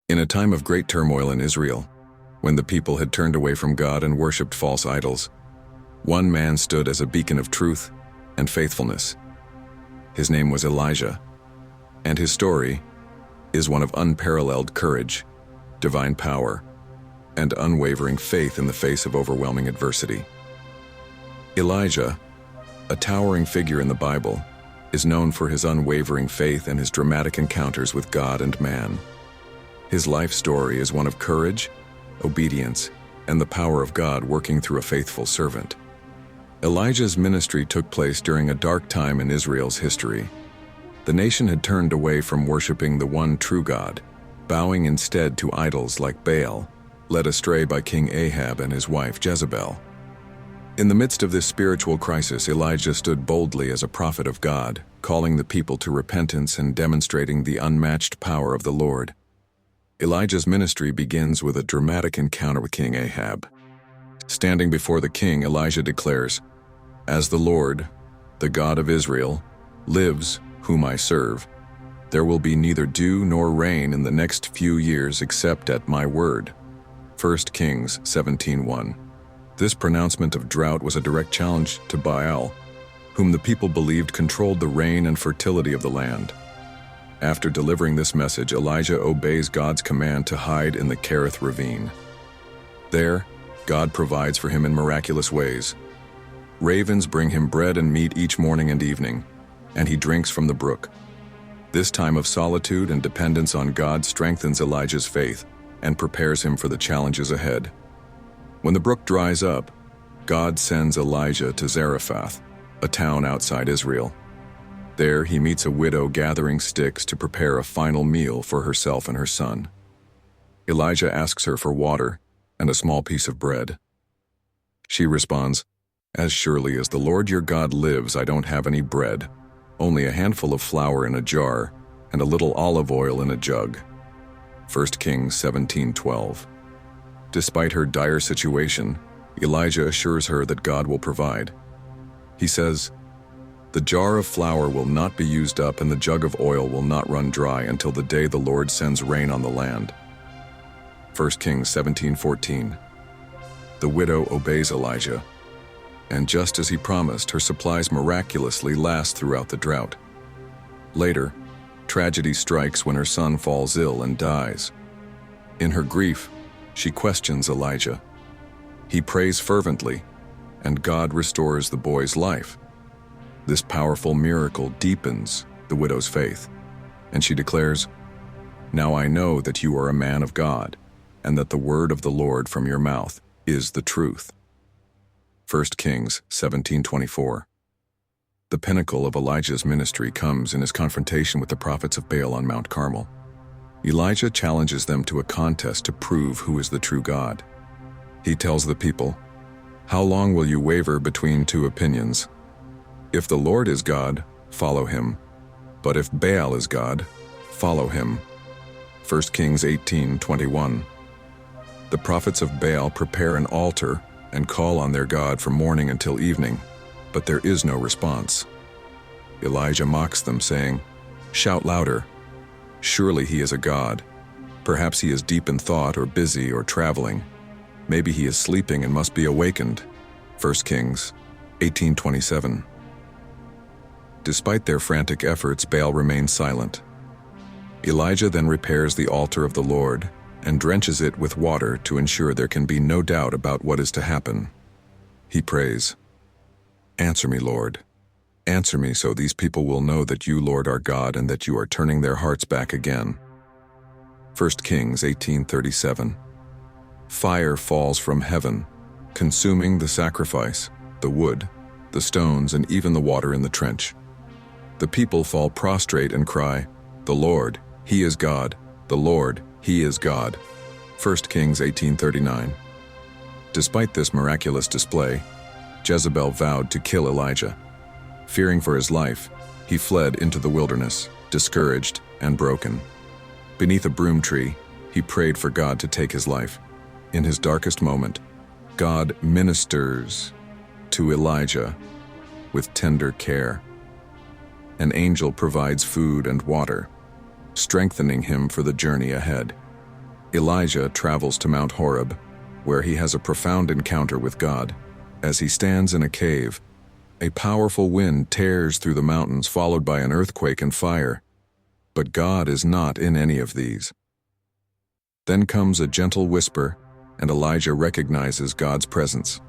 In a time of great turmoil in Israel, when the people had turned away from God and worshipped false idols, one man stood as a beacon of truth and faithfulness. His name was Elijah, and his story is one of unparalleled courage, divine power, and unwavering faith in the face of overwhelming adversity. Elijah, a towering figure in the Bible, is known for his unwavering faith and his dramatic encounters with God and man. His life story is one of courage, obedience, and the power of God working through a faithful servant. Elijah's ministry took place during a dark time in Israel's history. The nation had turned away from worshiping the one true God, bowing instead to idols like Baal, led astray by King Ahab and his wife Jezebel. In the midst of this spiritual crisis, Elijah stood boldly as a prophet of God, calling the people to repentance and demonstrating the unmatched power of the Lord. Elijah's ministry begins with a dramatic encounter with King Ahab. Standing before the king, Elijah declares, "As the Lord, the God of Israel, lives, whom I serve, there will be neither dew nor rain in the next few years except at my word." 1 Kings 17:1. This pronouncement of drought was a direct challenge to Baal, whom the people believed controlled the rain and fertility of the land. After delivering this message, Elijah obeys God's command to hide in the Kerith ravine. There, God provides for him in miraculous ways. Ravens bring him bread and meat each morning and evening, and he drinks from the brook. This time of solitude and dependence on God strengthens Elijah's faith and prepares him for the challenges ahead. When the brook dries up, God sends Elijah to Zarephath, a town outside Israel. There, he meets a widow gathering sticks to prepare a final meal for herself and her son. Elijah asks her for water and a small piece of bread. She responds, "As surely as the Lord your God lives, I don't have any bread, only a handful of flour in a jar and a little olive oil in a jug." 1 Kings 17:12. Despite her dire situation, Elijah assures her that God will provide. He says, "The jar of flour will not be used up and the jug of oil will not run dry until the day the Lord sends rain on the land." 1 Kings 17:14. The widow obeys Elijah, and just as he promised, her supplies miraculously last throughout the drought. Later, tragedy strikes when her son falls ill and dies. In her grief, she questions Elijah. He prays fervently, and God restores the boy's life. This powerful miracle deepens the widow's faith, and she declares, "Now I know that you are a man of God, and that the word of the Lord from your mouth is the truth." 1 Kings 17:24. The pinnacle of Elijah's ministry comes in his confrontation with the prophets of Baal on Mount Carmel. Elijah challenges them to a contest to prove who is the true God. He tells the people, "How long will you waver between two opinions? If the Lord is God, follow him. But if Baal is God, follow him." 1 Kings 18:21. The prophets of Baal prepare an altar and call on their God from morning until evening, but there is no response. Elijah mocks them, saying, "Shout louder. Surely he is a god. Perhaps he is deep in thought or busy or traveling. Maybe he is sleeping and must be awakened." 1 Kings 18:27. Despite their frantic efforts, Baal remains silent. Elijah then repairs the altar of the Lord and drenches it with water to ensure there can be no doubt about what is to happen. He prays, "Answer me, Lord. Answer me so these people will know that you, Lord, are God and that you are turning their hearts back again." 1 Kings 18:37. Fire falls from heaven, consuming the sacrifice, the wood, the stones, and even the water in the trench. The people fall prostrate and cry, "The Lord, He is God. The Lord, He is God." 1 Kings 18:39. Despite this miraculous display, Jezebel vowed to kill Elijah. Fearing for his life, he fled into the wilderness, discouraged and broken. Beneath a broom tree, he prayed for God to take his life. In his darkest moment, God ministers to Elijah with tender care. An angel provides food and water, strengthening him for the journey ahead. Elijah travels to Mount Horeb, where he has a profound encounter with God. As he stands in a cave, a powerful wind tears through the mountains, followed by an earthquake and fire. But God is not in any of these. Then comes a gentle whisper, and Elijah recognizes God's presence.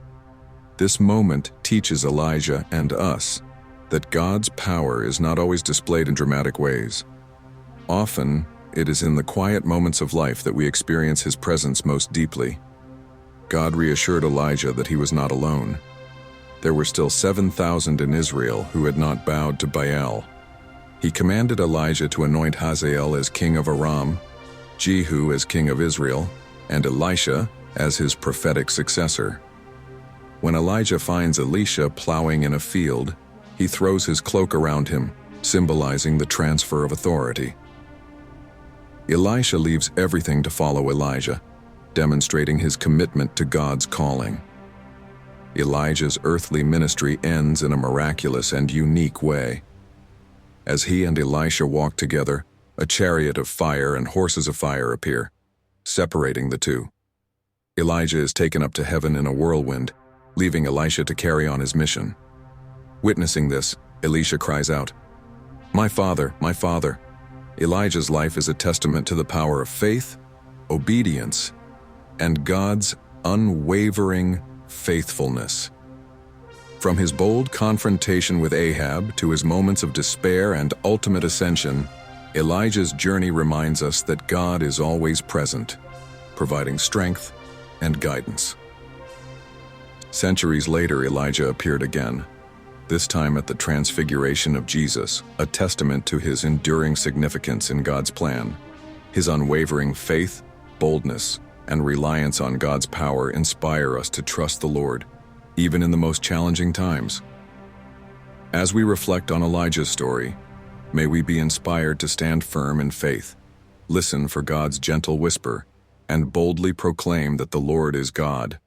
This moment teaches Elijah and us that God's power is not always displayed in dramatic ways. Often, it is in the quiet moments of life that we experience His presence most deeply. God reassured Elijah that he was not alone. There were still 7,000 in Israel who had not bowed to Baal. He commanded Elijah to anoint Hazael as king of Aram, Jehu as king of Israel, and Elisha as his prophetic successor. When Elijah finds Elisha plowing in a field, he throws his cloak around him, symbolizing the transfer of authority. Elisha leaves everything to follow Elijah, demonstrating his commitment to God's calling. Elijah's earthly ministry ends in a miraculous and unique way. As he and Elisha walk together, a chariot of fire and horses of fire appear, separating the two. Elijah is taken up to heaven in a whirlwind, leaving Elisha to carry on his mission. Witnessing this, Elisha cries out, "My father, my father." Elijah's life is a testament to the power of faith, obedience, and God's unwavering faithfulness. From his bold confrontation with Ahab to his moments of despair and ultimate ascension, Elijah's journey reminds us that God is always present, providing strength and guidance. Centuries later, Elijah appeared again, this time at the Transfiguration of Jesus, a testament to his enduring significance in God's plan. His unwavering faith, boldness, and reliance on God's power inspire us to trust the Lord, even in the most challenging times. As we reflect on Elijah's story, may we be inspired to stand firm in faith, listen for God's gentle whisper, and boldly proclaim that the Lord is God.